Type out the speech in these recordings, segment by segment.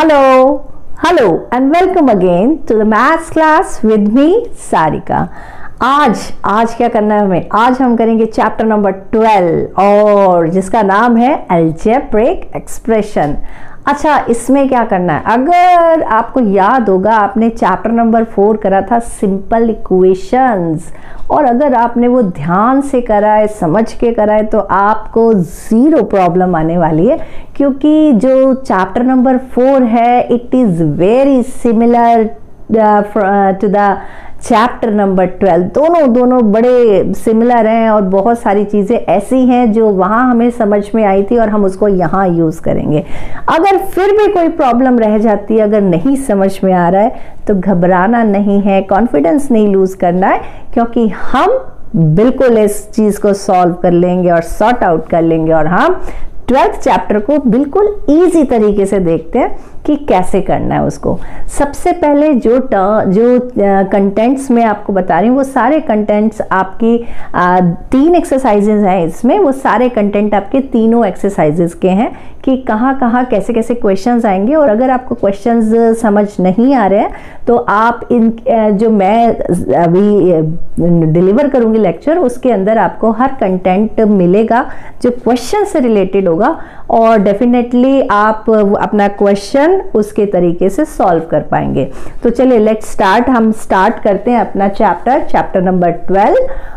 Hello and welcome again to the maths class with me Sarika। आज क्या करना है हमें? आज हम करेंगे चैप्टर नंबर 12 और जिसका नाम है अलजेब्रिक एक्सप्रेशन। अच्छा, इसमें क्या करना है? अगर आपको याद होगा आपने चैप्टर नंबर 4 करा था सिंपल इक्वेशंस, और अगर आपने वो ध्यान से करा है, समझ के करा है, तो आपको ज़ीरो प्रॉब्लम आने वाली है, क्योंकि जो चैप्टर नंबर 4 है it is very similar to the chapter number 12। दोनों बड़े सिमिलर हैं और बहुत सारी चीज़ें ऐसी हैं जो वहाँ हमें समझ में आई थी और हम उसको यहाँ यूज़ करेंगे। अगर फिर भी कोई प्रॉब्लम रह जाती है, अगर नहीं समझ में आ रहा है, तो घबराना नहीं है, कॉन्फिडेंस नहीं लूज़ करना है, क्योंकि हम बिल्कुल इस चीज़ को सॉल्व कर लेंगे और सॉर्ट आउट कर लेंगे। और हम 12th चैप्टर को बिल्कुल ईजी तरीके से देखते हैं कि कैसे करना है उसको। सबसे पहले जो कंटेंट्स मैं आपको बता रही हूँ, वो सारे कंटेंट्स आपकी 3 एक्सरसाइजेज हैं इसमें। वो सारे कंटेंट आपके तीनों एक्सरसाइजेज के हैं कि कहाँ कहाँ कैसे कैसे क्वेश्चंस आएंगे। और अगर आपको क्वेश्चंस समझ नहीं आ रहे हैं तो आप इन जो मैं अभी डिलीवर करूँगी लेक्चर, उसके अंदर आपको हर कंटेंट मिलेगा जो क्वेश्चन से रिलेटेड होगा, और डेफिनेटली आप अपना क्वेश्चन उसके तरीके से सॉल्व कर पाएंगे। तो चलिए लेट्स स्टार्ट। हम स्टार्ट करते हैं अपना चैप्टर नंबर 12,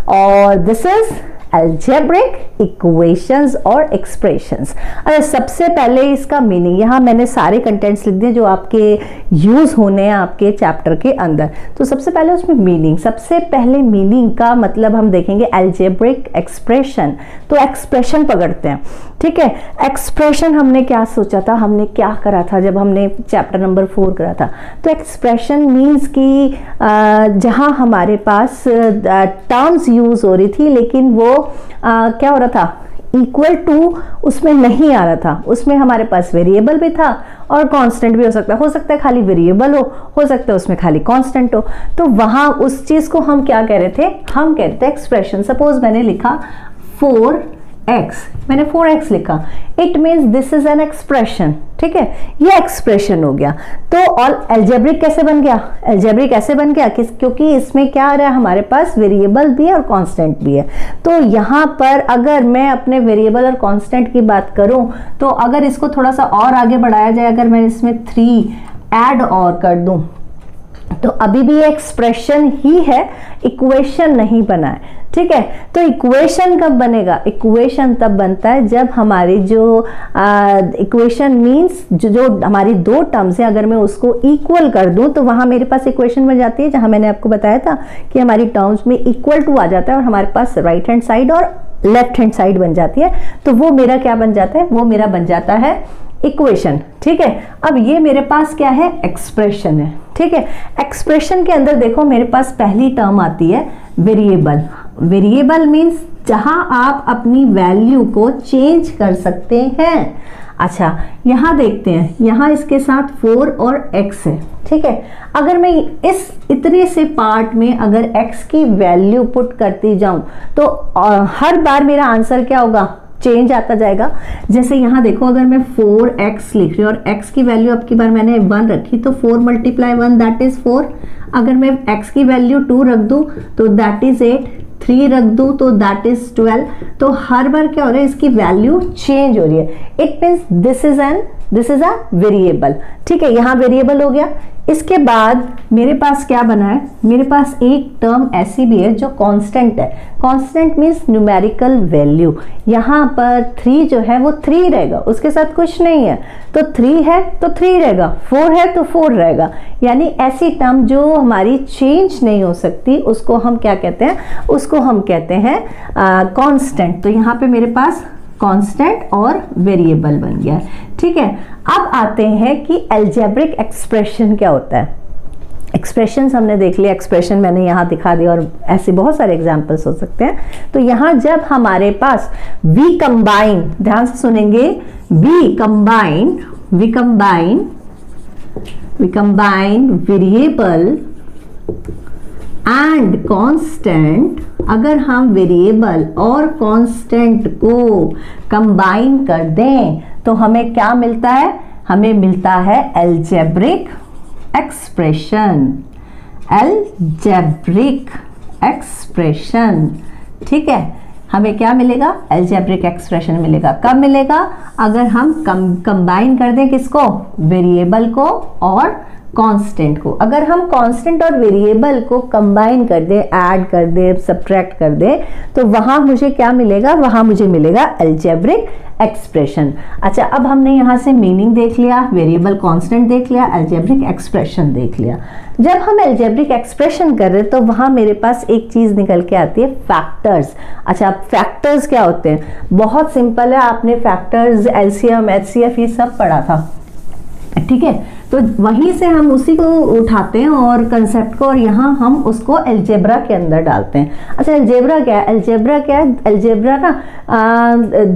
और दिस इज अलजेब्रिक इक्वेशंस और एक्सप्रेशंस। अरे सबसे पहले इसका मीनिंग, यहाँ मैंने सारे कंटेंट्स लिख दिए जो आपके यूज होने हैं आपके चैप्टर के अंदर। तो सबसे पहले उसमें मीनिंग, सबसे पहले मीनिंग का मतलब हम देखेंगे अलजेब्रिक एक्सप्रेशन। तो एक्सप्रेशन पकड़ते हैं, ठीक है। एक्सप्रेशन हमने क्या सोचा था, हमने क्या करा था जब हमने चैप्टर नंबर 4 करा था? तो एक्सप्रेशन मीन्स कि जहाँ हमारे पास टर्म्स यूज हो रही थी, लेकिन वो क्या हो रहा था, इक्वल टू उसमें नहीं आ रहा था। उसमें हमारे पास वेरिएबल भी था और कांस्टेंट भी हो सकता है खाली वेरिएबल हो सकता है उसमें खाली कांस्टेंट हो। तो वहां उस चीज को हम क्या कह रहे थे? हम कह रहे थे एक्सप्रेशन। सपोज मैंने लिखा 4x, मैंने 4x लिखा, it means this is an expression, ठीक है। ये एक्सप्रेशन हो गया। तो और अलजेब्रिक कैसे बन गया? अलजेब्रिक ऐसे बन गया क्योंकि इसमें क्या आ रहा है, हमारे पास वेरिएबल भी है और कांस्टेंट भी है। तो यहाँ पर अगर मैं अपने वेरिएबल और कांस्टेंट की बात करूं, तो अगर इसको थोड़ा सा और आगे बढ़ाया जाए, अगर मैं इसमें 3 ऐड और कर दूं, तो अभी भी एक्सप्रेशन ही है, इक्वेशन नहीं बना है, ठीक है। तो इक्वेशन कब बनेगा? इक्वेशन तब बनता है जब हमारी जो इक्वेशन मीन्स जो हमारी 2 टर्म्स है, अगर मैं उसको इक्वल कर दूं तो वहां मेरे पास इक्वेशन बन जाती है, जहां मैंने आपको बताया था कि हमारी टर्म्स में इक्वल टू आ जाता है और हमारे पास राइट हैंड साइड और लेफ्ट हैंड साइड बन जाती है। तो वो मेरा क्या बन जाता है? वो मेरा बन जाता है इक्वेशन, ठीक है। अब ये मेरे पास क्या है? एक्सप्रेशन है, ठीक है। एक्सप्रेशन के अंदर देखो मेरे पास पहली टर्म आती है वेरिएबल। वेरिएबल मीन्स जहां आप अपनी वैल्यू को चेंज कर सकते हैं। अच्छा, यहां देखते हैं, यहां इसके साथ 4 और x है, ठीक है। अगर मैं इस इतने से पार्ट में अगर x की वैल्यू पुट करती जाऊं तो हर बार मेरा आंसर क्या होगा? चेंज आता जाएगा। जैसे यहाँ देखो, अगर मैं 4x लिख रही हूँ और x की वैल्यू अब की बार मैंने 1 रखी, तो 4 × 1 दैट इज 4। अगर मैं x की वैल्यू 2 रख दूँ तो दैट इज 8, 3 रख दूँ तो दैट इज 12। तो हर बार क्या हो रहा है, इसकी वैल्यू चेंज हो रही है। It means this is a variable, ठीक है। यहाँ वेरिएबल हो गया। इसके बाद मेरे पास क्या बना है? मेरे पास एक टर्म ऐसी भी है जो कांस्टेंट है। Constant means numerical value. यहाँ पर 3 जो है वो 3 रहेगा, उसके साथ कुछ नहीं है। तो 3 है तो 3 रहेगा, 4 है तो 4 रहेगा। यानी ऐसी टर्म जो हमारी चेंज नहीं हो सकती, उसको हम क्या कहते हैं? उसको हम कहते हैं कांस्टेंट। तो यहाँ पे मेरे पास कांस्टेंट और वेरिएबल बन गया, ठीक है। अब आते हैं कि अलजेब्रिक एक्सप्रेशन क्या होता है। एक्सप्रेशंस हमने देख लिया, एक्सप्रेशन मैंने यहाँ दिखा दिया, और ऐसे बहुत सारे एग्जांपल्स हो सकते हैं। तो यहाँ जब हमारे पास वी कंबाइन, ध्यान से सुनेंगे, we combine variable and constant. अगर हम वेरिएबल और कांस्टेंट को कंबाइन कर दें तो हमें क्या मिलता है? हमें मिलता है अलजेब्रिक एक्सप्रेशन, अलजेब्रिक एक्सप्रेशन। ठीक है, हमें क्या मिलेगा? अलजेब्रिक एक्सप्रेशन मिलेगा। कब मिलेगा? अगर हम कंबाइन कर दें किसको? वेरिएबल को और कांस्टेंट को। अगर हम कांस्टेंट और वेरिएबल को कंबाइन कर दें, ऐड कर दें, सब्ट्रैक्ट कर दें, तो वहां मुझे क्या मिलेगा? वहां मुझे मिलेगा अलजेब्रिक एक्सप्रेशन। अच्छा, अब हमने यहाँ से मीनिंग देख लिया, वेरिएबल कांस्टेंट देख लिया, अलजेब्रिक एक्सप्रेशन देख लिया। जब हम अलजेब्रिक एक्सप्रेशन कर रहे हैं तो वहाँ मेरे पास एक चीज़ निकल के आती है, फैक्टर्स। अच्छा, फैक्टर्स क्या होते हैं? बहुत सिंपल है, आपने फैक्टर्स, एलसीएम, एचसीएफ ये सब पढ़ा था। ठीक है, तो वहीं से हम उसी को उठाते हैं और कंसेप्ट को, और यहाँ हम उसको अलजेब्रा के अंदर डालते हैं। अच्छा, अलजेब्रा क्या है? अलजेब्रा क्या है? अलजेब्रा ना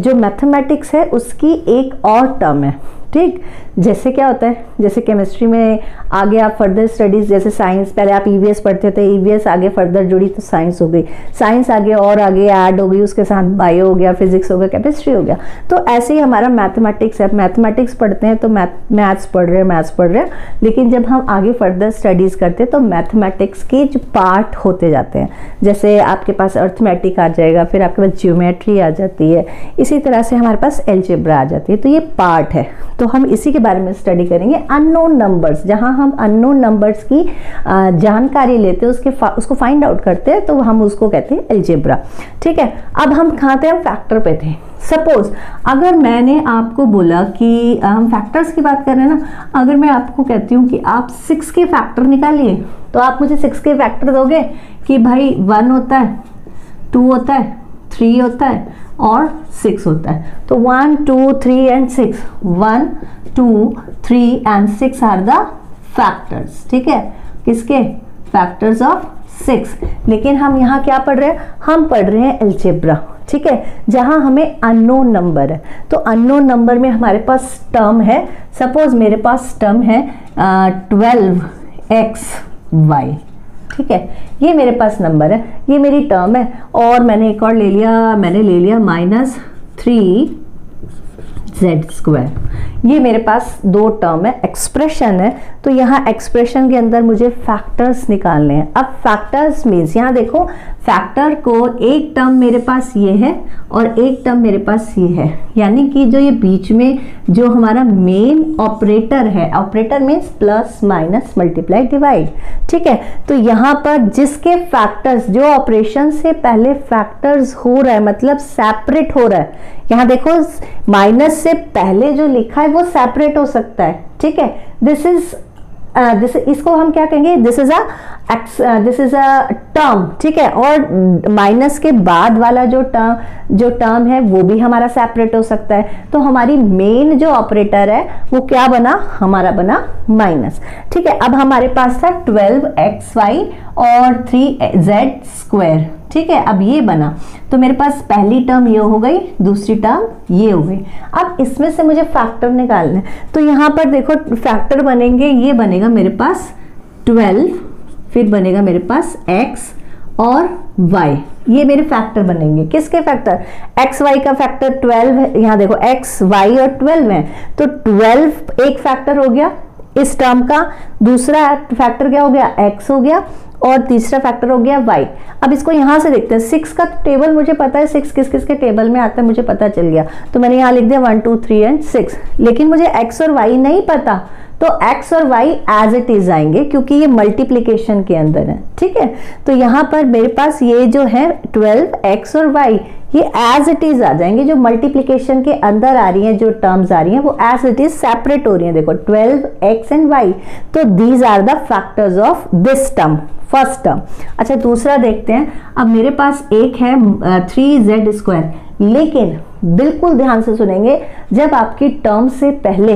जो मैथमेटिक्स है उसकी एक और टर्म है। ठीक, जैसे क्या होता है, जैसे केमिस्ट्री में आगे आप फर्दर स्टडीज, जैसे साइंस, पहले आप ईवीएस पढ़ते थे, ईवीएस आगे फर्दर जुड़ी तो साइंस हो गई, साइंस आगे और आगे ऐड हो गई, उसके साथ बायो हो गया, फिजिक्स हो गया, केमिस्ट्री हो गया। तो ऐसे ही हमारा मैथमेटिक्स है, मैथमेटिक्स पढ़ते हैं तो मैथ्स पढ़ रहे हैं, लेकिन जब हम आगे फर्दर स्टडीज करते हैं तो मैथमेटिक्स के जो पार्ट होते जाते हैं, जैसे आपके पास अर्थमेटिक आ जाएगा, फिर आपके पास ज्योमेट्री आ जाती है, इसी तरह से हमारे पास अलजेब्रा आ जाती है। तो ये पार्ट है, तो हम इसी के बारे में स्टडी करेंगे। अननोन नंबर्स, जहां हम अननोन नंबर्स की जानकारी लेते हैं, उसको फाइंड आउट करते हैं, तो हम उसको कहते हैं अलजेब्रा। ठीक है, अब हम कहाँ थे? हम फैक्टर पे थे। सपोज अगर मैंने आपको बोला कि हम फैक्टर्स की बात कर रहे हैं ना, अगर मैं आपको कहती हूँ कि आप 6 के फैक्टर निकालिए, तो आप मुझे 6 के फैक्टर दोगे कि भाई 1 होता है, 2 होता है, 3 होता है और 6 होता है। तो 1, 2, 3 and 6, 1, 2, 3 and 6 are the factors. ठीक है, किसके? Factors of 6। लेकिन हम यहाँ क्या पढ़ रहे हैं? हम पढ़ रहे हैं अलजेब्रा। ठीक है, जहां हमें अननोन नंबर है, तो अननोन नंबर में हमारे पास टर्म है। सपोज मेरे पास टर्म है 12xy। ठीक है, ये मेरे पास नंबर है, ये मेरी टर्म है, और मैंने एक और ले लिया, मैंने ले लिया -3z²। ये मेरे पास दो टर्म है, एक्सप्रेशन है। तो यहाँ एक्सप्रेशन के अंदर मुझे फैक्टर्स निकालने हैं। अब फैक्टर्स मीन्स, यहाँ देखो, फैक्टर को एक टर्म मेरे पास ये है और एक टर्म मेरे पास ये है, यानी कि जो ये बीच में जो हमारा मेन ऑपरेटर है, operator means plus minus multiply divide. ठीक है, तो यहाँ पर जिसके फैक्टर्स, जो ऑपरेशन से पहले फैक्टर्स हो रहा है, मतलब सेपरेट हो रहा है, यहाँ देखो माइनस से पहले जो लिखा है वो सेपरेट हो सकता है। ठीक है, दिस इज इसको हम क्या कहेंगे? This is a term. ठीक है, और माइनस के बाद वाला जो टर्म है वो भी हमारा सेपरेट हो सकता है। तो हमारी मेन जो ऑपरेटर है वो क्या बना? हमारा बना माइनस। ठीक है, अब हमारे पास था 12xy और 3z²। ठीक है, अब ये बना, तो मेरे पास पहली टर्म ये हो गई, दूसरी टर्म ये हो गई। अब इसमें से मुझे फैक्टर निकालना है, तो यहाँ पर देखो फैक्टर बनेंगे, ये बनेगा मेरे पास 12, फिर बनेगा मेरे पास x और y, ये मेरे फैक्टर बनेंगे। किसके फैक्टर? x y का फैक्टर 12 है, यहाँ देखो x y और 12 है, तो 12 एक फैक्टर हो गया इस टर्म का, दूसरा फैक्टर क्या हो गया? x हो गया, और तीसरा फैक्टर हो गया y। अब इसको यहाँ से देखते हैं, 6 का टेबल मुझे पता है, 6 किस किस के टेबल में आता है मुझे पता चल गया, तो मैंने यहाँ लिख दिया 1 2 3 एंड 6। लेकिन मुझे x और y नहीं पता, तो x और y एज इट इज आएंगे क्योंकि ये मल्टीप्लिकेशन के अंदर है। ठीक है, तो यहाँ पर मेरे पास ये जो है 12x और y ये एज इट इज आ जाएंगे, जो मल्टीप्लिकेशन के अंदर आ रही हैं, जो टर्म्स आ रही हैं वो एज इट इज सेपरेट हो रही हैं। देखो 12x एंड y, तो these are the factors of this term, first term. अच्छा, दूसरा देखते हैं। अब मेरे पास एक है 3z², लेकिन बिल्कुल ध्यान से सुनेंगे, जब आपकी टर्म से पहले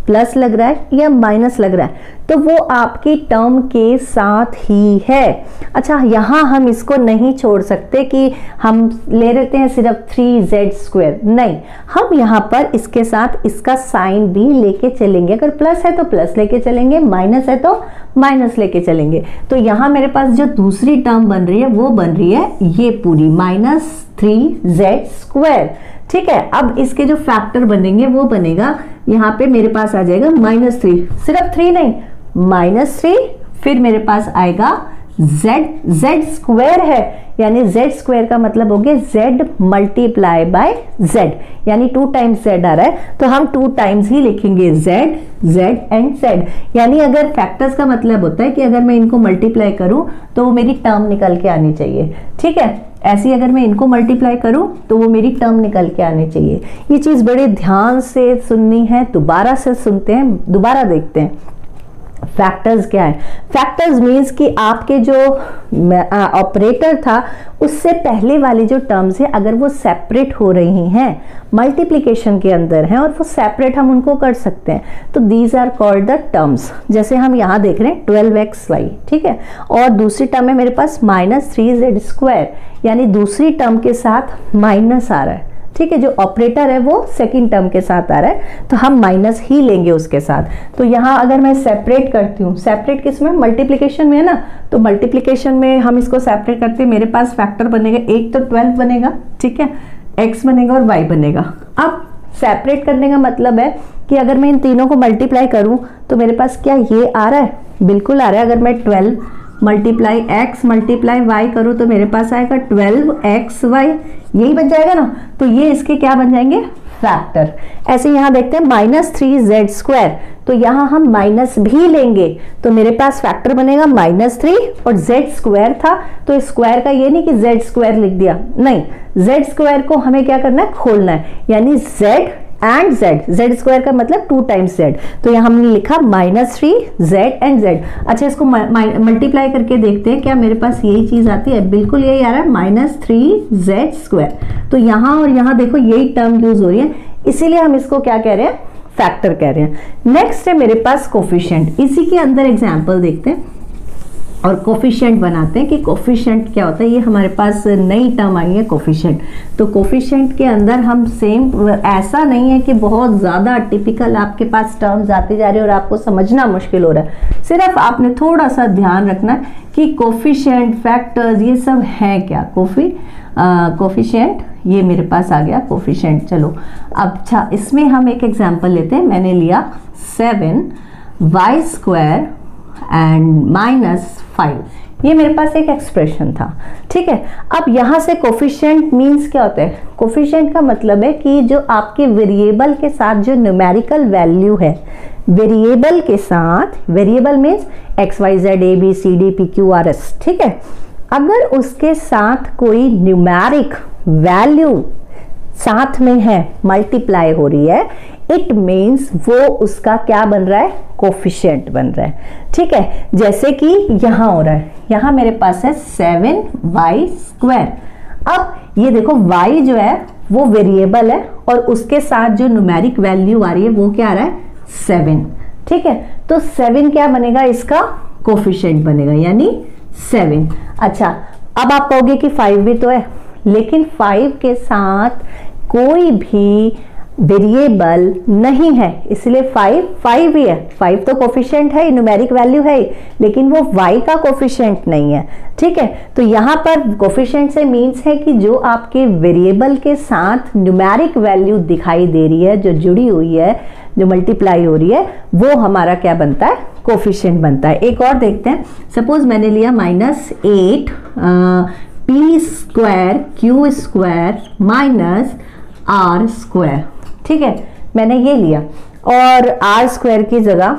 प्लस लग रहा है या माइनस लग रहा है तो वो आपकी टर्म के साथ ही है। अच्छा, यहाँ हम इसको नहीं छोड़ सकते कि हम ले लेते हैं सिर्फ 3z², नहीं, हम यहाँ पर इसके साथ इसका साइन भी लेके चलेंगे। अगर प्लस है तो प्लस लेके चलेंगे, माइनस है तो माइनस लेके चलेंगे। तो यहाँ मेरे पास जो दूसरी टर्म बन रही है वो बन रही है ये पूरी -3z²। ठीक है। अब इसके जो फैक्टर बनेंगे वो बनेगा, यहाँ पे मेरे पास आ जाएगा -3, सिर्फ 3 नहीं -3, फिर मेरे पास आएगा z स्क्वायर है, यानी z स्क्वायर का मतलब हो गया z मल्टीप्लाई बाय z, यानी 2 टाइम्स z आ रहा है तो हम 2 टाइम्स ही लिखेंगे z एंड z। यानी अगर फैक्टर्स का मतलब होता है कि अगर मैं इनको मल्टीप्लाई करूं तो वो मेरी टर्म निकल के आनी चाहिए, ठीक है। ऐसे अगर मैं इनको मल्टीप्लाई करूं तो वो मेरी टर्म निकल के आनी चाहिए। ये चीज बड़े ध्यान से सुननी है, दोबारा से सुनते हैं, दोबारा देखते हैं। फैक्टर्स क्या है? फैक्टर्स मीन्स कि आपके जो ऑपरेटर था उससे पहले वाली जो टर्म्स है अगर वो सेपरेट हो रही हैं, मल्टीप्लिकेशन के अंदर हैं और वो सेपरेट हम उनको कर सकते हैं, तो these are called the terms. जैसे हम यहाँ देख रहे हैं 12xy, ठीक है, और दूसरी टर्म है मेरे पास -3z स्क्वायर, यानी दूसरी टर्म के साथ माइनस आ रहा है, ठीक है। जो ऑपरेटर है वो सेकंड टर्म के साथ आ रहा है तो हम माइनस ही लेंगे उसके साथ। तो यहाँ अगर मैं सेपरेट करती हूँ, सेपरेट किस में? मल्टीप्लिकेशन में है ना, तो मल्टीप्लिकेशन में हम इसको सेपरेट करते हैं, मेरे पास फैक्टर बनेगा, एक तो 12 बनेगा, ठीक है, x बनेगा और y बनेगा। अब सेपरेट करने का मतलब है कि अगर मैं इन तीनों को मल्टीप्लाई करूँ तो मेरे पास क्या ये आ रहा है? बिल्कुल आ रहा है। अगर मैं 12 मल्टीप्लाई x मल्टीप्लाई y करूँ तो मेरे पास आएगा 12xy, यही बन जाएगा ना। तो ये इसके क्या बन जाएंगे? फैक्टर। ऐसे यहाँ देखते हैं -3z स्क्वायर, तो यहाँ हम माइनस भी लेंगे तो मेरे पास फैक्टर बनेगा -3 और z स्क्वायर था तो स्क्वायर का ये नहीं कि z स्क्वायर लिख दिया, नहीं, z स्क्वायर को हमें क्या करना है? खोलना है, यानी z एंड z स्क्वायर का मतलब 2 टाइम्स z, तो यहाँ हमने लिखा -3z एंड z। अच्छा, इसको मल्टीप्लाई करके देखते हैं क्या मेरे पास यही चीज आती है? बिल्कुल यही आ रहा है, -3z स्क्वायर। तो यहाँ और यहाँ देखो यही टर्म यूज हो रही है, इसीलिए हम इसको क्या कह रहे हैं? फैक्टर कह रहे हैं। नेक्स्ट है मेरे पास कोफिशिएंट, इसी के अंदर एग्जाम्पल देखते हैं और कोफिशिएंट बनाते हैं कि कोफिशिएंट क्या होता है। ये हमारे पास नई टर्म आई है कोफिशिएंट। तो कोफिशिएंट के अंदर हम सेम, ऐसा नहीं है कि बहुत ज़्यादा टिपिकल आपके पास टर्म्स आते जा रहे हैं और आपको समझना मुश्किल हो रहा है, सिर्फ आपने थोड़ा सा ध्यान रखना कि कोफिशिएंट, फैक्टर्स, ये सब हैं क्या। कोफिशिएंट ये मेरे पास आ गया कोफिशिएंट। चलो अच्छा, इसमें हम एक एग्जांपल लेते हैं। मैंने लिया 7y स्क्वायर एंड -5, ये मेरे पास एक एक्सप्रेशन था, ठीक है। अब यहाँ से कोफिशिएंट मीन्स क्या होता है? कोफिशिएंट का मतलब है कि जो आपके वेरिएबल के साथ जो न्यूमेरिकल वैल्यू है, वेरिएबल के साथ, variable means XYZ ABCD PQRS, ठीक है, अगर उसके साथ कोई न्यूमेरिक वैल्यू साथ में है, मल्टीप्लाई हो रही है, इट मीन्स वो उसका क्या बन रहा है? कोफिशिएंट बन रहा है, ठीक है। जैसे कि यहाँ हो रहा है, यहाँ मेरे पास है 7y स्क्वायर। अब ये देखो y जो है वो वेरिएबल है और उसके साथ जो न्यूमेरिक वैल्यू आ रही है वो क्या आ रहा है? 7, ठीक है। तो 7 क्या बनेगा? इसका कोफिशिएंट बनेगा, यानी 7। अच्छा, अब आप कहोगे कि 5 भी तो है, लेकिन 5 के साथ कोई भी वेरिएबल नहीं है, इसलिए 5 ही है। 5 तो कोफिशिएंट है, न्यूमेरिक वैल्यू है, लेकिन वो y का कोफिशिएंट नहीं है, ठीक है। तो यहाँ पर कोफिशिएंट से मीन्स है कि जो आपके वेरिएबल के साथ न्यूमेरिक वैल्यू दिखाई दे रही है, जो जुड़ी हुई है, जो मल्टीप्लाई हो रही है, वो हमारा क्या बनता है? कोफिशिएंट बनता है। एक और देखते हैं। सपोज मैंने लिया -8 p square q square -r square, ठीक है, मैंने ये लिया और r स्क्वायर की जगह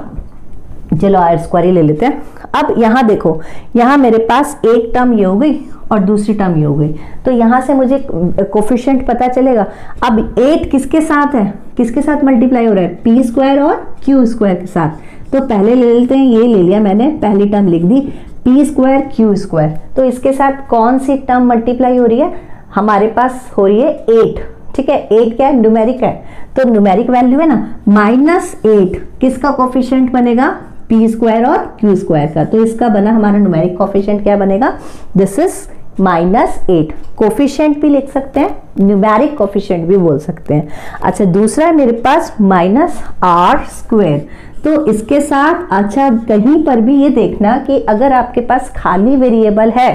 चलो r स्क्वायर ही ले लेते हैं। अब यहाँ देखो, यहाँ मेरे पास एक टर्म ये हो गई और दूसरी टर्म ये हो गई, तो यहाँ से मुझे कोफिशिएंट पता चलेगा। अब 8 किसके साथ है? किसके साथ मल्टीप्लाई हो रहा है? p स्क्वायर और q स्क्वायर के साथ। तो पहले ले लेते हैं, ये ले लिया मैंने, पहली टर्म लिख दी p स्क्वायर q स्क्वायर। तो इसके साथ कौन सी टर्म मल्टीप्लाई हो रही है? हमारे पास हो रही है 8, ठीक है। 8 क्या है? न्यूमेरिक है, तो न्यूमेरिक वैल्यू है ना। -8 किसका कोफिशिएंट बनेगा? p स्क्वायर और q स्क्वायर का। तो इसका बना हमारा न्यूमेरिक कोफिशिएंट क्या बनेगा? This is -8। कोफिशिएंट भी लिख सकते हैं, न्यूमेरिक कोफिशिएंट भी बोल सकते हैं। अच्छा, दूसरा है मेरे पास -r स्क्वायर। तो इसके साथ अच्छा कहीं पर भी ये देखना कि अगर आपके पास खाली वेरिएबल है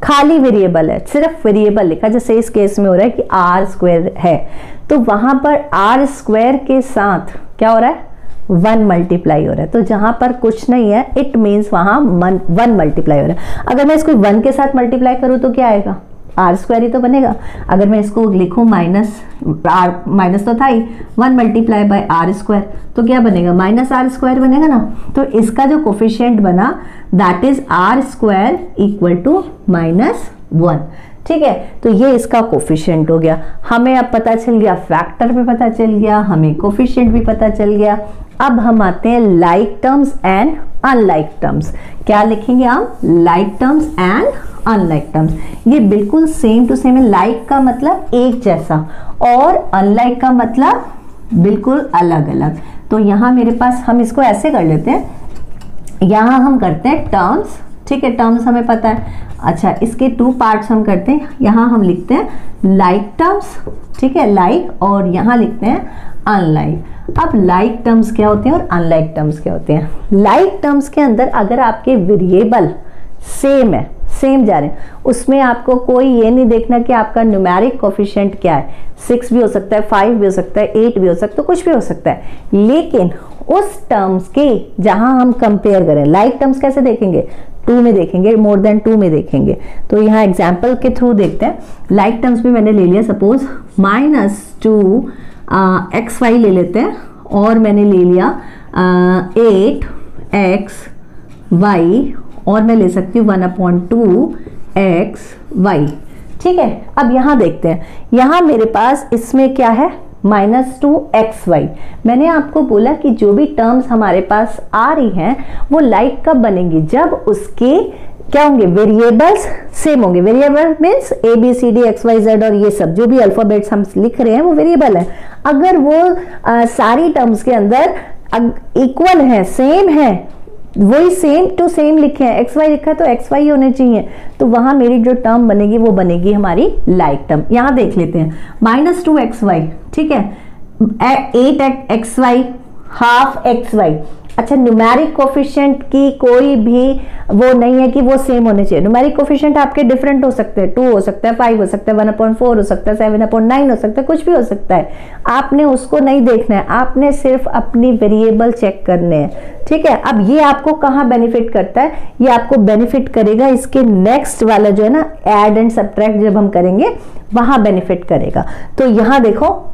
खाली वेरिएबल है, सिर्फ वेरिएबल लिखा, जैसे इस केस में हो रहा है कि आर स्क्वायर है, तो वहां पर आर स्क्वायर के साथ क्या हो रहा है, 1 मल्टीप्लाई हो रहा है। तो जहां पर कुछ नहीं है इट मीन्स वहां 1 मल्टीप्लाई हो रहा है। अगर मैं इसको 1 के साथ मल्टीप्लाई करूं तो क्या आएगा, आर स्क्वायर ही तो बनेगा। अगर मैं इसको लिखूं माइनस, आर माइनस तो था ही, 1 मल्टीप्लाई बाय आर स्क्वायर, तो क्या बनेगा, माइनस आर स्क्वायर बनेगा ना। तो इसका जो कोफिशिएंट बना that is r square equal to -1। ठीक है, तो ये इसका कोफिशिएंट हो गया। हमें अब पता चल गया, फैक्टर भी पता चल गया, हमें कोफिशिएंट भी पता चल गया। अब हम आते हैं like terms and unlike terms. क्या लिखेंगे आप, like terms and unlike terms. ये बिल्कुल सेम टू सेम है। लाइक का मतलब एक जैसा और अनलाइक का मतलब बिल्कुल अलग अलग। तो यहाँ मेरे पास, हम इसको ऐसे कर लेते हैं, यहाँ हम करते हैं टर्म्स। ठीक है, टर्म्स हमें पता है। अच्छा, इसके 2 पार्ट्स हम करते हैं। यहाँ हम लिखते हैं लाइक टर्म्स, ठीक है, लाइक, और यहाँ लिखते हैं अनलाइक। अब लाइक टर्म्स क्या होते हैं और अनलाइक टर्म्स क्या होते हैं। लाइक टर्म्स के अंदर अगर आपके वेरिएबल सेम है, सेम जा रहे हैं, उसमें आपको कोई ये नहीं देखना कि आपका न्यूमेरिक कोफिशिएंट क्या है, 6 भी हो सकता है, 5 भी हो सकता है, 8 भी हो सकता है, कुछ भी हो सकता है। लेकिन उस टर्म्स के जहां हम कंपेयर करें, लाइक टर्म्स कैसे देखेंगे, 2 में देखेंगे, मोर देन 2 में देखेंगे। तो यहाँ एग्जाम्पल के थ्रू देखते हैं। लाइक टर्म्स में मैंने ले लिया सपोज -2 xy ले लेते हैं, और मैंने ले लिया 8xy, और मैं ले सकती हूँ 1/2 xy। ठीक है, अब यहाँ देखते हैं, यहाँ मेरे पास इसमें क्या है, -2 xy। मैंने आपको बोला कि जो भी टर्म्स हमारे पास आ रही हैं वो लाइक कब बनेंगी, जब उसके क्या होंगे, वेरिएबल्स सेम होंगे। वेरिएबल मीन्स ABCD XYZ और ये सब जो भी अल्फाबेट्स हम लिख रहे हैं वो वेरिएबल है। अगर वो सारी टर्म्स के अंदर इक्वल है, सेम है, वही सेम टू सेम लिखे हैं, XY लिखा है तो XY ही होने चाहिए, तो वहां मेरी जो टर्म बनेगी वो बनेगी हमारी लाइक टर्म। यहां देख लेते हैं, -2 xy, ठीक है, 8 xy, हाफ xy। अच्छा, न्यूमेरिक कोफिशिएंट की कोई भी वो नहीं है कि वो सेम होने चाहिए। न्यूमेरिक कोफिशिएंट आपके डिफरेंट हो सकते हैं, 2 हो सकता है, 5 हो सकता है, 1/4 हो सकता है, 7/9 हो सकता है, कुछ भी हो सकता है। आपने उसको नहीं देखना है, आपने सिर्फ अपनी वेरिएबल चेक करने हैं। ठीक है, अब ये आपको कहाँ बेनिफिट करता है, ये आपको बेनिफिट करेगा इसके नेक्स्ट वाला जो है ना, ऐड एंड सब्ट्रैक्ट जब हम करेंगे वहां बेनिफिट करेगा। तो यहाँ देखो,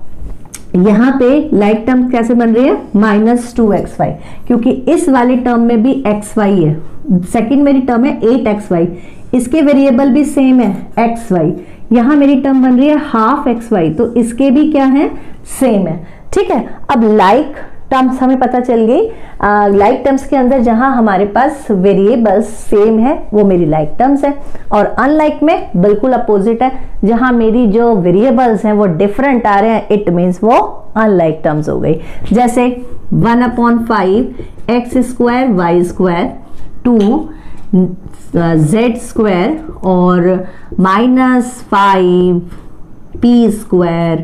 यहाँ पे लाइक टर्म कैसे बन रही है, -2 xy, क्योंकि इस वाले टर्म में भी xy है। सेकंड मेरी टर्म है 8 xy, इसके वेरिएबल भी सेम है xy। यहाँ मेरी टर्म बन रही है हाफ xy, तो इसके भी क्या है, सेम है। ठीक है, अब लाइक टर्म्स हमें पता चल गई। लाइक टर्म्स के अंदर जहां हमारे पास वेरिएबल्स सेम है वो मेरी लाइक टर्म्स है, और अनलाइक में बिल्कुल अपोजिट है, जहां मेरी जो वेरिएबल्स हैं वो डिफरेंट आ रहे हैं, इट मीन्स वो अनलाइक टर्म्स हो गई। जैसे 1/5 x² y² 2 z² और -5 p²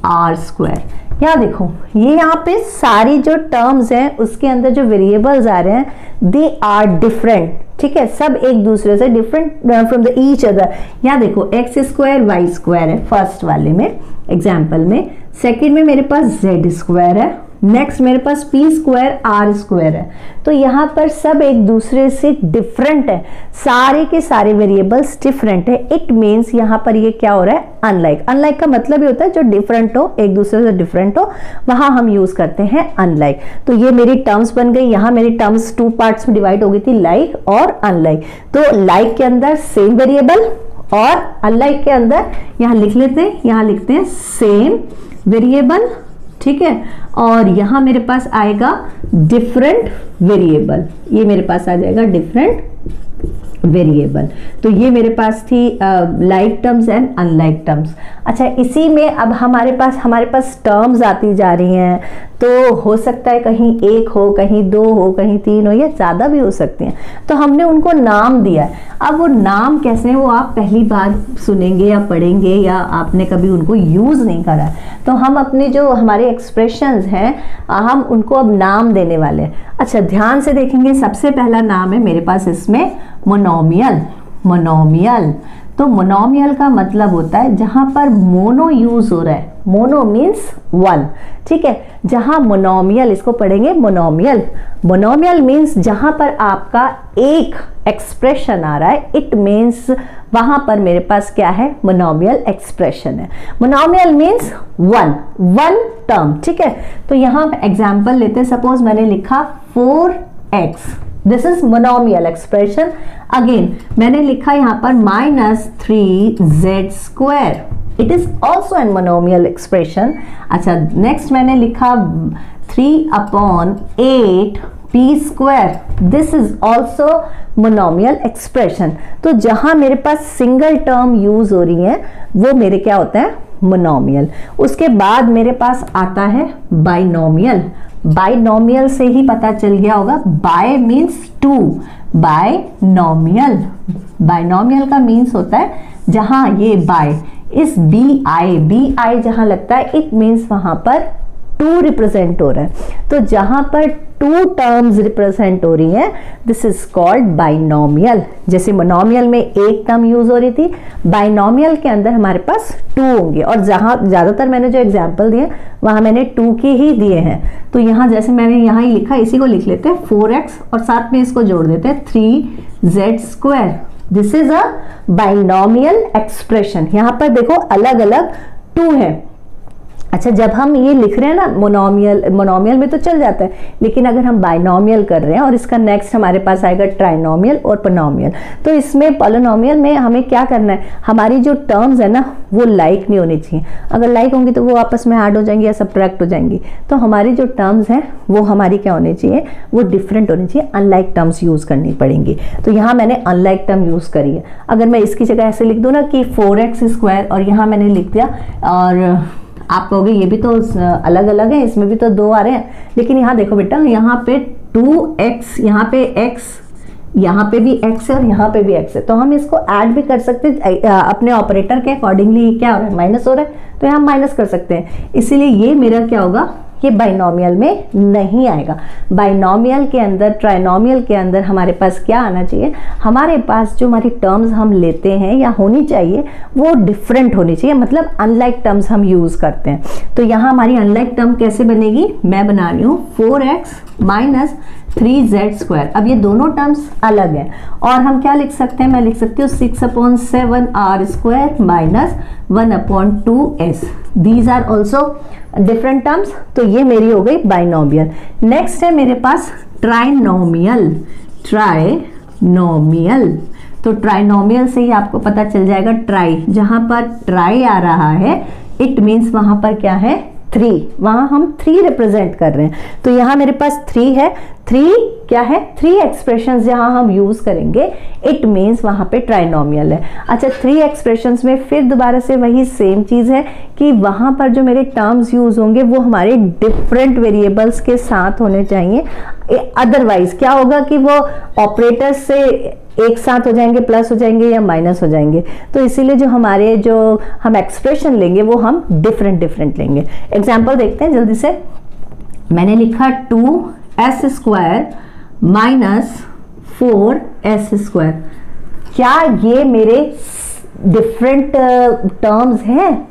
r²। यहाँ देखो, ये यहाँ पे सारी जो टर्म्स हैं उसके अंदर जो वेरिएबल्स आ रहे हैं दे आर डिफरेंट। ठीक है, सब एक दूसरे से different from the each other. यहाँ देखो x² y² है फर्स्ट वाले में एग्जाम्पल में, सेकंड में मेरे पास z² है, नेक्स्ट मेरे पास p² r² है। तो यहाँ पर सब एक दूसरे से डिफरेंट है, सारे के सारे वेरिएबल्स डिफरेंट है। इट मीन्स यहाँ पर ये क्या हो रहा है, अनलाइक। अनलाइक का मतलब ये होता है जो डिफरेंट हो, एक दूसरे से डिफरेंट हो, वहां हम यूज करते हैं अनलाइक। तो ये मेरी टर्म्स बन गई। यहाँ मेरी टर्म्स 2 पार्ट्स में डिवाइड हो गई थी, लाइक और अनलाइक। तो लाइक के अंदर सेम वेरिएबल और अनलाइक के अंदर यहाँ लिख लेते हैं, यहाँ लिखते हैं सेम वेरिएबल। ठीक है, और यहां मेरे पास आएगा डिफरेंट वेरिएबल, ये मेरे पास आ जाएगा डिफरेंट वेरिएबल। तो ये मेरे पास थी like terms and unlike terms. अच्छा, इसी में अब हमारे पास टर्म्स आती जा रही हैं, तो हो सकता है कहीं 1 हो, कहीं 2 हो, कहीं 3 हो, या ज़्यादा भी हो सकती हैं। तो हमने उनको नाम दिया है। अब वो नाम कैसे हैं वो आप पहली बार सुनेंगे या पढ़ेंगे, या आपने कभी उनको यूज़ नहीं करा है। तो हम अपने जो हमारे एक्सप्रेशंस हैं हम उनको अब नाम देने वाले हैं। अच्छा, ध्यान से देखेंगे, सबसे पहला नाम है मेरे पास इसमें मोनोमियल। मोनोमियल। तो मोनोमियल का मतलब होता है जहां पर मोनो यूज हो रहा है, मोनो मीन्स वन, ठीक है। जहां मोनोमियल, इसको पढ़ेंगे मोनोमियल। मोनोमियल मीन्स जहां पर आपका एक एक्सप्रेशन आ रहा है, इट मीन्स वहां पर मेरे पास क्या है, मोनोमियल एक्सप्रेशन है। मोनोमियल मीन्स वन टर्म, ठीक है। तो यहां एग्जांपल लेते हैं, सपोज मैंने लिखा 4x, this is monomial expression. Again मैंने लिखा यहां पर -3z², it is also an monomial expression. अच्छा, नेक्स्ट मैंने लिखा 3/8p², this is also monomial expression. तो जहां मेरे पास सिंगल टर्म यूज हो रही है वो मेरे क्या होता है, मोनोमियल। उसके बाद मेरे पास आता है बाइनोमियल। बाइनोमियल से ही पता चल गया होगा, bi means two, binomial. Binomial का मीन्स होता है जहां ये बाय, इस बी आई जहां लगता है, इट मीन्स वहां पर टू रिप्रेजेंट हो रहा है। तो जहां पर टू टर्म्स रिप्रेजेंट हो रही हैं, दिस इज कॉल्ड बाइनोमियल। जैसे मोनोमियल में एक टर्म यूज हो रही थी, बाइनोमियल के अंदर हमारे पास टू होंगे। और जहां ज्यादातर मैंने जो एग्जांपल दिए वहां मैंने टू के ही दिए हैं। तो यहां जैसे मैंने यहां ही लिखा, इसी को लिख लेते हैं 4x और साथ में इसको जोड़ देते हैं 3z²। This is a binomial expression. यहां पर देखो अलग अलग टू है। अच्छा, जब हम ये लिख रहे हैं ना मोनोमियल में तो चल जाता है, लेकिन अगर हम बाइनोमियल कर रहे हैं और इसका नेक्स्ट हमारे पास आएगा ट्राइनोमियल और पोलिनोमियल, तो इसमें पोलिनोमियल में हमें क्या करना है, हमारी जो टर्म्स है ना वो लाइक नहीं होनी चाहिए। अगर लाइक होंगी तो वो आपस में ऐड हो जाएंगी या सब्ट्रैक्ट हो जाएंगी। तो हमारी जो टर्म्स हैं वो हमारी क्या होनी चाहिए, वो डिफरेंट होनी चाहिए, अनलाइक टर्म्स यूज करनी पड़ेंगी। तो यहाँ मैंने अनलाइक टर्म यूज करी है। अगर मैं इसकी जगह ऐसे लिख दूँ ना कि 4x² और यहाँ मैंने लिख दिया, और आप कहोगे ये भी तो अलग अलग है, इसमें भी तो दो आ रहे हैं, लेकिन यहाँ देखो बेटा, यहाँ पे 2x, यहाँ पे x, यहाँ पे भी x है और यहाँ पे भी x है। तो हम इसको ऐड भी कर सकते हैं अपने ऑपरेटर के अकॉर्डिंगली। क्या हो रहा है, माइनस हो रहा है, तो यहाँ माइनस कर सकते हैं। इसीलिए ये मेरा क्या होगा, ये बाइनोमियल में नहीं आएगा। बाइनोमियल के अंदर, ट्राइनोमियल के अंदर हमारे पास क्या आना चाहिए, हमारे पास जो हमारी टर्म्स हम लेते हैं या होनी चाहिए वो डिफरेंट होनी चाहिए, मतलब अनलाइक टर्म्स हम यूज करते हैं। तो यहाँ हमारी अनलाइक टर्म कैसे बनेगी, मैं बना रही हूँ 4x - 3z²। अब ये दोनों टर्म्स अलग हैं और हम क्या लिख सकते हैं, मैं लिख सकती हूँ 6/7r² - 1/2s। These are also different terms. तो ये मेरी हो गई बाइनोमियल। नेक्स्ट है मेरे पास ट्राइनोमियल। ट्राइनोमियल, तो ट्राइनोमियल से ही आपको पता चल जाएगा, ट्राई, जहां पर ट्राई आ रहा है इट मीन्स वहां पर क्या है, 3, वहां हम 3 रिप्रेजेंट कर रहे हैं। तो यहाँ मेरे पास 3 है, 3 क्या है, 3 एक्सप्रेशंस जहां हम यूज करेंगे, इट मीन्स वहां पे ट्राइनोमियल है। अच्छा, 3 एक्सप्रेशंस में फिर दोबारा से वही सेम चीज है कि वहां पर जो मेरे टर्म्स यूज होंगे वो हमारे डिफरेंट वेरिएबल्स के साथ होने चाहिए। अदरवाइज क्या होगा कि वो ऑपरेटर से एक साथ हो जाएंगे, प्लस हो जाएंगे या माइनस हो जाएंगे। तो इसीलिए जो हम एक्सप्रेशन लेंगे वो हम डिफरेंट लेंगे। एग्जाम्पल देखते हैं जल्दी से। मैंने लिखा 2s² - 4s²। क्या ये मेरे डिफरेंट टर्म्स हैं?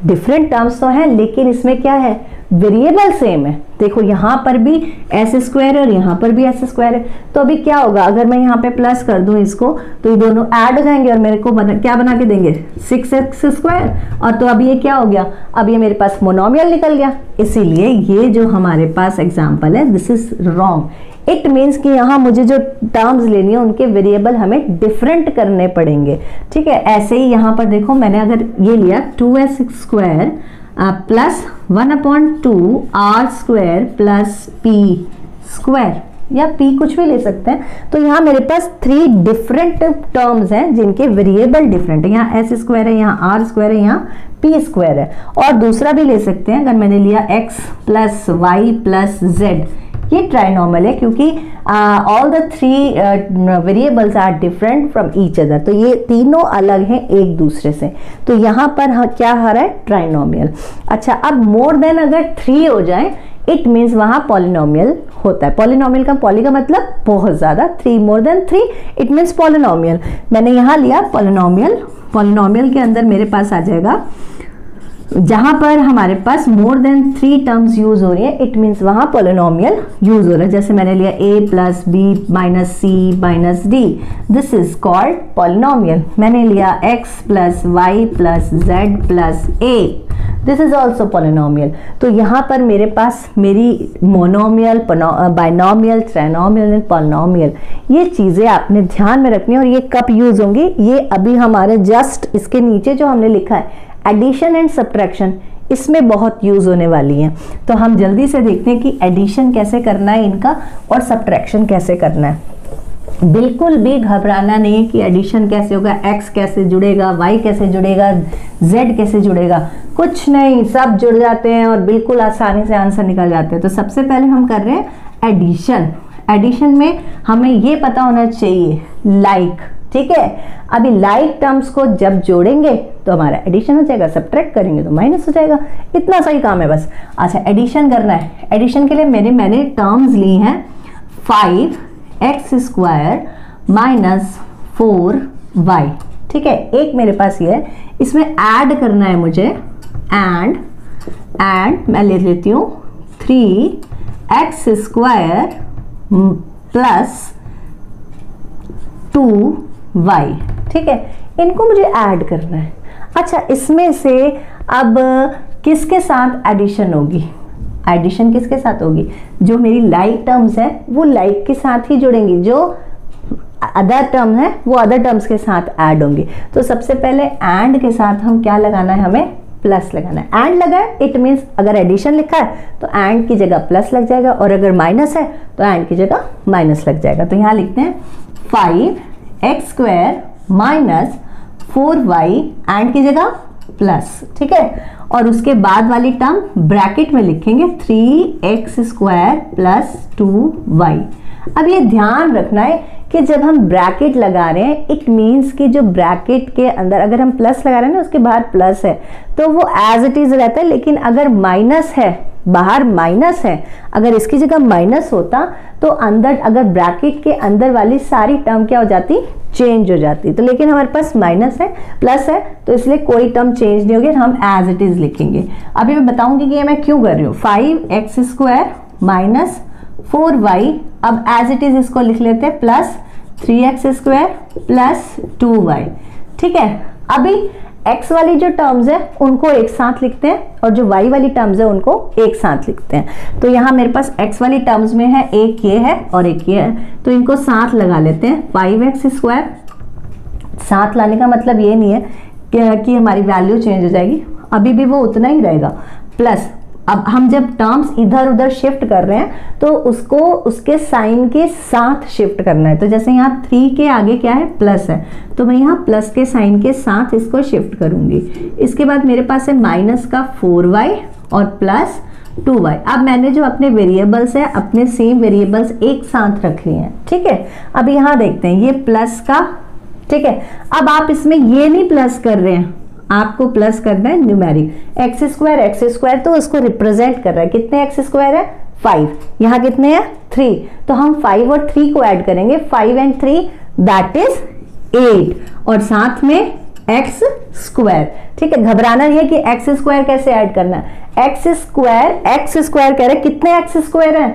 डिफरेंट टर्म्स तो हैं, लेकिन इसमें क्या है, वेरिएबल सेम है। देखो यहाँ पर भी s² है और यहाँ पर भी s² है। तो अभी क्या होगा, अगर मैं यहाँ पे प्लस कर दूं इसको, तो ये दोनों ऐड हो जाएंगे और मेरे को क्या बना के देंगे, 6x²। और तो अब ये क्या हो गया, अब ये मेरे पास मोनोमियल निकल गया। इसीलिए ये जो हमारे पास एग्जाम्पल है, this is wrong. It means कि यहाँ मुझे जो टर्म्स लेनी है उनके वेरिएबल हमें डिफरेंट करने पड़ेंगे, ठीक है। ऐसे ही यहाँ पर देखो, मैंने अगर ये लिया 2s² plus 1/2r² plus p² या p कुछ भी ले सकते हैं। तो यहाँ मेरे पास 3 डिफरेंट टर्म्स हैं जिनके वेरिएबल डिफरेंट है। यहाँ s² है, यहाँ r² है, यहाँ p² है। और दूसरा भी ले सकते हैं, अगर मैंने लिया x + y + z, ये ट्राइनोमियल है क्योंकि all the 3 variables are different from each other. तो ये तीनों अलग हैं एक दूसरे से। तो यहाँ पर क्या आ रहा है, ट्राइनोमियल। अच्छा, अब मोर देन अगर 3 हो जाए, इट मीन्स वहां पॉलिनोमियल होता है। पॉलिनोमियल का, पॉली का मतलब बहुत ज्यादा, 3 मोर देन 3, इट मीन्स पॉलिनोमियल। मैंने यहां लिया पॉलिनोमियल। पॉलिनोमियल के अंदर मेरे पास आ जाएगा, जहां पर हमारे पास मोर देन 3 टर्म्स यूज हो रही है, इट मीन्स वहां पॉलिनोमियल यूज हो रहा है। जैसे मैंने लिया a plus B minus C minus D, this is called polynomial. मैंने लिया x plus Y plus Z plus a, this is also polynomial. तो यहाँ पर मेरे पास मेरी monomial, binomial, trinomial and polynomial, ये चीज़ें आपने ध्यान में रखनी है। और ये कब यूज होंगी, ये अभी हमारे जस्ट इसके नीचे जो हमने लिखा है एडिशन एंड सब्ट्रैक्शन, इसमें बहुत यूज होने वाली हैं। तो हम जल्दी से देखते हैं कि एडिशन कैसे करना है इनका और सब्ट्रैक्शन कैसे करना है। बिल्कुल भी घबराना नहीं है कि एडिशन कैसे होगा, x कैसे जुड़ेगा, y कैसे जुड़ेगा, z कैसे जुड़ेगा, कुछ नहीं, सब जुड़ जाते हैं और बिल्कुल आसानी से आंसर निकल जाते हैं। तो सबसे पहले हम कर रहे हैं एडिशन। एडिशन में हमें ये पता होना चाहिए लाइक, ठीक है। अभी लाइक टर्म्स को जब जोड़ेंगे तो हमारा एडिशन हो जाएगा, सब्ट्रैक्ट करेंगे तो माइनस हो जाएगा, इतना सही काम है बस। अच्छा, एडिशन करना है। एडिशन के लिए मैंने टर्म्स ली हैं 5x स्क्वायर माइनस 4y, ठीक है। एक मेरे पास ये है, इसमें ऐड करना है मुझे, एंड मैं ले लेती हूँ 3x स्क्वायर प्लस 2y, ठीक है। इनको मुझे ऐड करना है। अच्छा, इसमें से अब किसके साथ एडिशन होगी? एडिशन किसके साथ होगी? जो मेरी लाइक टर्म्स है वो लाइक के साथ ही जुड़ेंगी, जो अदर टर्म है वो अदर टर्म्स के साथ ऐड होंगी। तो सबसे पहले एंड के साथ हम क्या लगाना है, हमें प्लस लगाना है। एंड लगा है, इट मीन्स अगर एडिशन लिखा है तो एंड की जगह प्लस लग जाएगा, और अगर माइनस है तो एंड की जगह माइनस लग जाएगा। तो यहाँ लिखते हैं 5x square minus 4y, and की जगह प्लस, ठीक है। और उसके बाद वाली टर्म ब्रैकेट में लिखेंगे 3x स्क्वायर प्लस 2y। अब ये ध्यान रखना है कि जब हम ब्रैकेट लगा रहे हैं, इट मीन्स कि जो ब्रैकेट के अंदर अगर हम प्लस लगा रहे हैं ना, उसके बाहर प्लस है तो वो एज इट इज रहता है। लेकिन अगर माइनस है, बाहर माइनस है, अगर इसकी जगह माइनस होता तो अंदर, अगर ब्रैकेट के अंदर वाली सारी टर्म क्या हो जाती, चेंज हो जाती। तो लेकिन हमारे पास माइनस है, प्लस है, तो इसलिए कोई टर्म चेंज नहीं होगी, हम एज इट इज लिखेंगे। अभी मैं बताऊंगी कि ये मैं क्यों कर रही हूँ। 5x स्क्वायर माइनस 4y, अब एज इट इज इसको लिख लेते हैं plus 3x square plus 2y, ठीक है। अभी x वाली जो टर्म्स है उनको एक साथ लिखते हैं, और जो y वाली टर्म्स है उनको एक साथ लिखते हैं। तो यहाँ मेरे पास x वाली टर्म्स में है, एक ये है और एक ये है, तो इनको साथ लगा लेते हैं। 5x स्क्वायर, साथ लाने का मतलब ये नहीं है कि हमारी वैल्यू चेंज हो जाएगी, अभी भी वो उतना ही रहेगा, प्लस अब हम जब टर्म्स इधर उधर शिफ्ट कर रहे हैं तो उसको उसके साइन के साथ शिफ्ट करना है। तो जैसे यहाँ 3 के आगे क्या है, प्लस है, तो मैं यहाँ प्लस के साइन के साथ इसको शिफ्ट करूंगी। इसके बाद मेरे पास है माइनस का 4y और प्लस 2y। अब मैंने जो अपने वेरिएबल्स है, अपने सेम वेरिएबल्स एक साथ रख लिए हैं, ठीक है। अब यहाँ देखते हैं, ये प्लस का, ठीक है। अब आप इसमें ये नहीं प्लस कर रहे हैं, आपको प्लस करना है न्यूमेरिक। एक्स स्क्वायर तो उसको रिप्रेजेंट कर रहा है, कितने एक्स स्क्वायर है, 5, यहाँ कितने हैं, 3, तो हम 5 और 3 को ऐड करेंगे, 5 एंड 3 दैट इज 8, और साथ में एक्स स्क्वायर, ठीक है। घबराना नहीं है कि एक्स स्क्वायर कैसे ऐड करना है। एक्स स्क्वायर कह रहे हैं, कितने एक्स स्क्वायर है,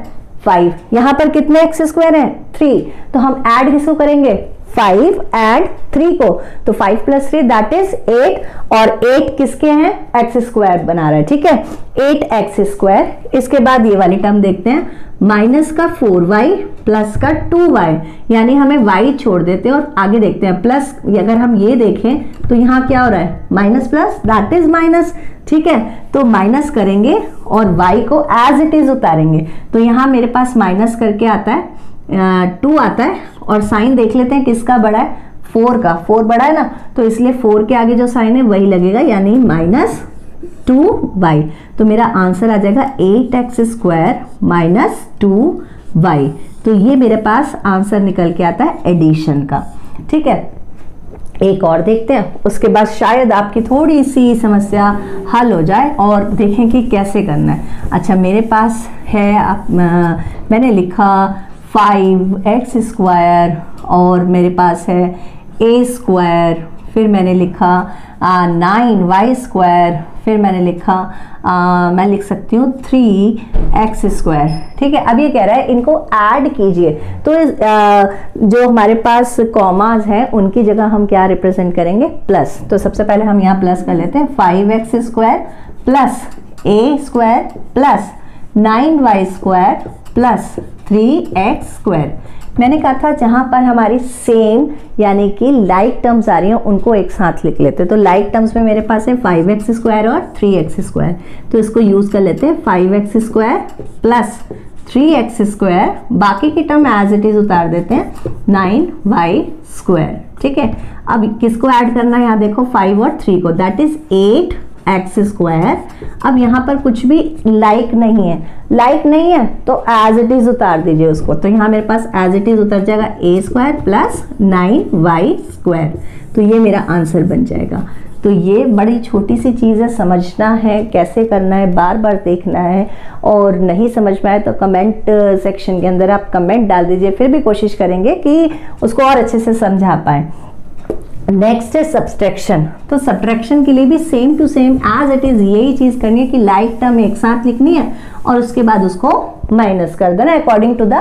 5, यहाँ पर कितने एक्स स्क्वायर है, 3, तो हम ऐड किसको करेंगे, 5 एंड 3 को, तो 5 प्लस 3 दैट इज 8, और 8 किसके हैं, एक्स स्क्वायर बना रहा है, ठीक है, 8x स्क्वायर। इसके बाद ये वाली टर्म देखते हैं, माइनस का 4y प्लस का 2y, यानी हमें y छोड़ देते हैं और आगे देखते हैं प्लस। अगर हम ये देखें तो यहाँ क्या हो रहा है, minus plus that is minus, ठीक है। तो माइनस करेंगे और y को एज इट इज उतारेंगे, तो यहाँ मेरे पास माइनस करके आता है 2 आता है, और साइन देख लेते हैं किसका बड़ा है, 4 का, 4 बड़ा है ना, तो इसलिए 4 के आगे जो साइन है वही लगेगा, यानी माइनस 2y। तो मेरा आंसर आ जाएगा 8x स्क्वायर माइनस 2y। तो ये मेरे पास आंसर निकल के आता है एडिशन का, ठीक है। एक और देखते हैं, उसके बाद शायद आपकी थोड़ी सी समस्या हल हो जाए और देखें कि कैसे करना है। अच्छा, मेरे पास है मैंने लिखा 5x² और मेरे पास है a², फिर मैंने लिखा 9y², फिर मैंने लिखा मैं लिख सकती हूँ 3x²। ठीक है, अब ये कह रहा है इनको ऐड कीजिए, तो जो हमारे पास कॉमाज हैं उनकी जगह हम क्या रिप्रेजेंट करेंगे, प्लस। तो सबसे पहले हम यहाँ प्लस कर लेते हैं, 5x² plus a² plus 9y² plus 3x²। मैंने कहा था जहाँ पर हमारी सेम यानी कि लाइक टर्म्स आ रही हैं उनको एक साथ लिख लेते हैं। तो लाइक टर्म्स में मेरे पास है 5x² और 3x², तो इसको यूज कर लेते हैं, 5x² प्लस 3x², बाकी की टर्म एज इट इज उतार देते हैं, 9y²। ठीक है, अब किसको ऐड करना है, यहाँ देखो 5 और 3 को, दैट इज 8x²। अब यहाँ पर कुछ भी लाइक नहीं है तो एज इट इज उतार दीजिए उसको, तो यहाँ मेरे पास एज इट इज उतर जाएगा a² प्लस 9y²। तो ये मेरा आंसर बन जाएगा। तो ये बड़ी छोटी सी चीज़ है, समझना है कैसे करना है, बार बार देखना है, और नहीं समझ में आए तो कमेंट सेक्शन के अंदर आप कमेंट डाल दीजिए, फिर भी कोशिश करेंगे कि उसको और अच्छे से समझा पाएँ। नेक्स्ट है सब्सट्रैक्शन। तो सब्ट्रैक्शन के लिए भी same to same as it is यही चीज करनी है कि लाइक टर्म एक साथ लिखनी है और उसके बाद उसको माइनस कर देना अकॉर्डिंग टू द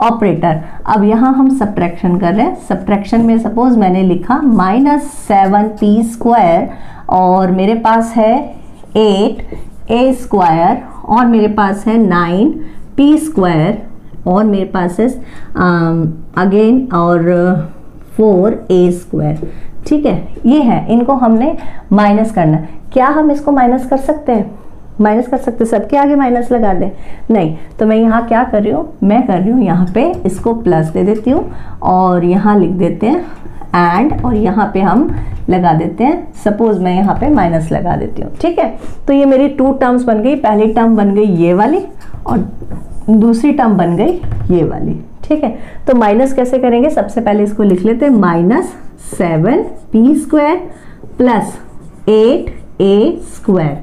ऑपरेटर। अब यहाँ हम सब्ट्रैक्शन कर रहे हैं। सब्ट्रैक्शन में सपोज मैंने लिखा -7p² और मेरे पास है 8a² और मेरे पास है 9p² और मेरे पास है अगेन और 4a²। ठीक है, ये है, इनको हमने माइनस करना। क्या हम इसको माइनस कर सकते हैं? माइनस कर सकते, सबके आगे माइनस लगा दें? नहीं, तो मैं यहाँ क्या कर रही हूँ, मैं कर रही हूँ यहाँ पे इसको प्लस दे देती हूँ और यहाँ लिख देते हैं एंड, और यहाँ पे हम लगा देते हैं, सपोज मैं यहाँ पे माइनस लगा देती हूँ। ठीक है, तो ये मेरी 2 टर्म्स बन गई। पहली टर्म बन गई ये वाली और दूसरी टर्म बन गई ये वाली। ठीक है, तो माइनस कैसे करेंगे, सबसे पहले इसको लिख लेते हैं, -7p² प्लस 8a²।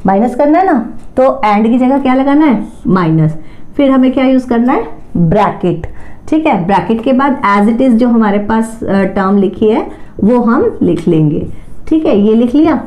माइनस करना है ना, तो एंड की जगह क्या लगाना है, माइनस। फिर हमें क्या यूज करना है, ब्रैकेट। ठीक है, ब्रैकेट के बाद एज इट इज जो हमारे पास टर्म लिखी है वो हम लिख लेंगे। ठीक है, ये लिख लिया।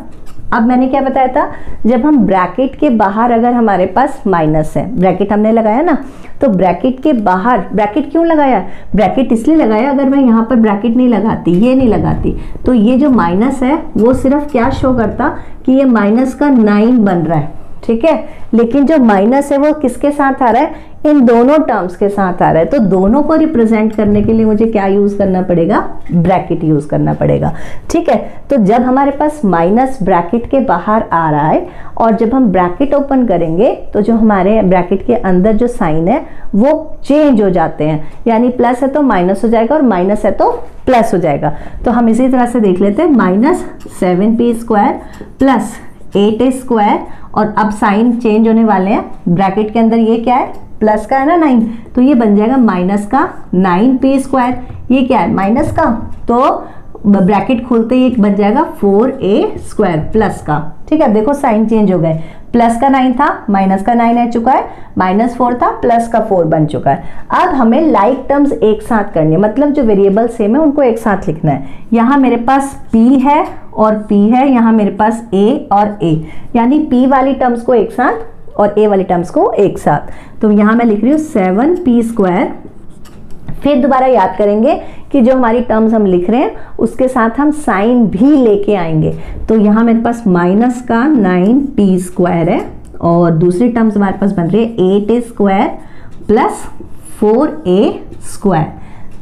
अब मैंने क्या बताया था, जब हम ब्रैकेट के बाहर अगर हमारे पास माइनस है, ब्रैकेट हमने लगाया ना, तो ब्रैकेट के बाहर, ब्रैकेट क्यों लगाया, ब्रैकेट इसलिए लगाया, अगर मैं यहाँ पर ब्रैकेट नहीं लगाती, ये नहीं लगाती, तो ये जो माइनस है वो सिर्फ क्या शो करता कि ये माइनस का 9 बन रहा है। ठीक है, लेकिन जो माइनस है वो किसके साथ आ रहा है, इन दोनों टर्म्स के साथ आ रहा है। तो दोनों को रिप्रेजेंट करने के लिए मुझे क्या यूज करना पड़ेगा, ब्रैकेट यूज करना पड़ेगा। ठीक है, तो जब हमारे पास माइनस ब्रैकेट के बाहर आ रहा है और जब हम ब्रैकेट ओपन करेंगे तो जो हमारे ब्रैकेट के अंदर जो साइन है वो चेंज हो जाते हैं, यानी प्लस है तो माइनस हो जाएगा और माइनस है तो प्लस हो जाएगा। तो हम इसी तरह से देख लेते हैं, -7p² प्लस 8a² और अब साइन चेंज होने वाले हैं। ब्रैकेट के अंदर ये क्या है, प्लस का है ना 9, तो ये बन जाएगा माइनस का 9p²। ये क्या है, माइनस का, तो ब्रैकेट खोलते ही बन जाएगा 4a² प्लस का। ठीक है, देखो साइन चेंज हो गए, प्लस का 9 था, माइनस का 9 आ चुका है, -4 था, प्लस का 4 बन चुका है। अब हमें लाइक टर्म्स एक साथ करनी है, मतलब जो वेरिएबल सेम है उनको एक साथ लिखना है। यहाँ मेरे पास p है और p है, यहाँ मेरे पास a और a, यानी p वाली टर्म्स को एक साथ और a वाली टर्म्स को एक साथ। तो यहाँ मैं लिख रही हूँ 7p²। फिर दोबारा याद करेंगे कि जो हमारी टर्म्स हम लिख रहे हैं उसके साथ हम साइन भी लेके आएंगे। तो यहाँ मेरे पास माइनस का 9p² है और दूसरी टर्म्स हमारे पास बन रही है 8a² प्लस 4a²।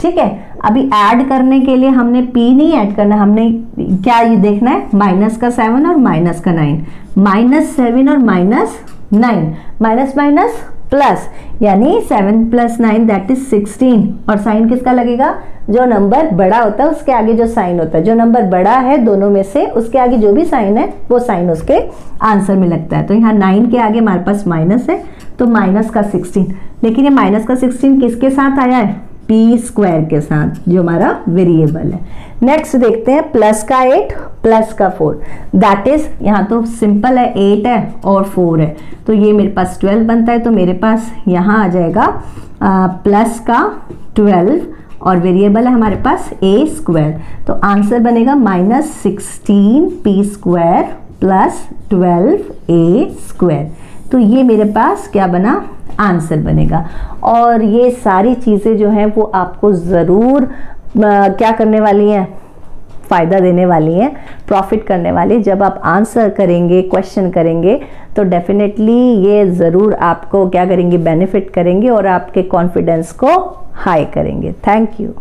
ठीक है, अभी ऐड करने के लिए हमने p नहीं ऐड करना, हमने क्या ये देखना है, माइनस का 7 और माइनस का 9, -7 और -9, माइनस माइनस प्लस, यानी 7 + 9 दैट इज 16। और साइन किसका लगेगा, जो नंबर बड़ा होता है उसके आगे जो साइन होता है, जो नंबर बड़ा है दोनों में से उसके आगे जो भी साइन है वो साइन उसके आंसर में लगता है। तो यहाँ 9 के आगे हमारे पास माइनस है तो माइनस का 16, लेकिन ये माइनस का 16 किसके साथ आया है, पी स्क्वायर के साथ जो हमारा वेरिएबल है। नेक्स्ट देखते हैं प्लस का 8 प्लस का 4, दैट इज यहाँ तो सिंपल है, 8 है और 4 है, तो ये मेरे पास 12 बनता है। तो मेरे पास यहाँ आ जाएगा प्लस का 12 और वेरिएबल है हमारे पास ए स्क्वायर, तो आंसर बनेगा -16 पी स्क्वायर प्लस 12 ए स्क्वायर। तो ये मेरे पास क्या बना, आंसर बनेगा। और ये सारी चीज़ें जो हैं वो आपको ज़रूर क्या करने वाली हैं, फ़ायदा देने वाली हैं, प्रॉफिट करने वाली। जब आप आंसर करेंगे, क्वेश्चन करेंगे, तो डेफिनेटली ये ज़रूर आपको क्या करेंगे, बेनिफिट करेंगे और आपके कॉन्फिडेंस को हाई करेंगे। Thank you.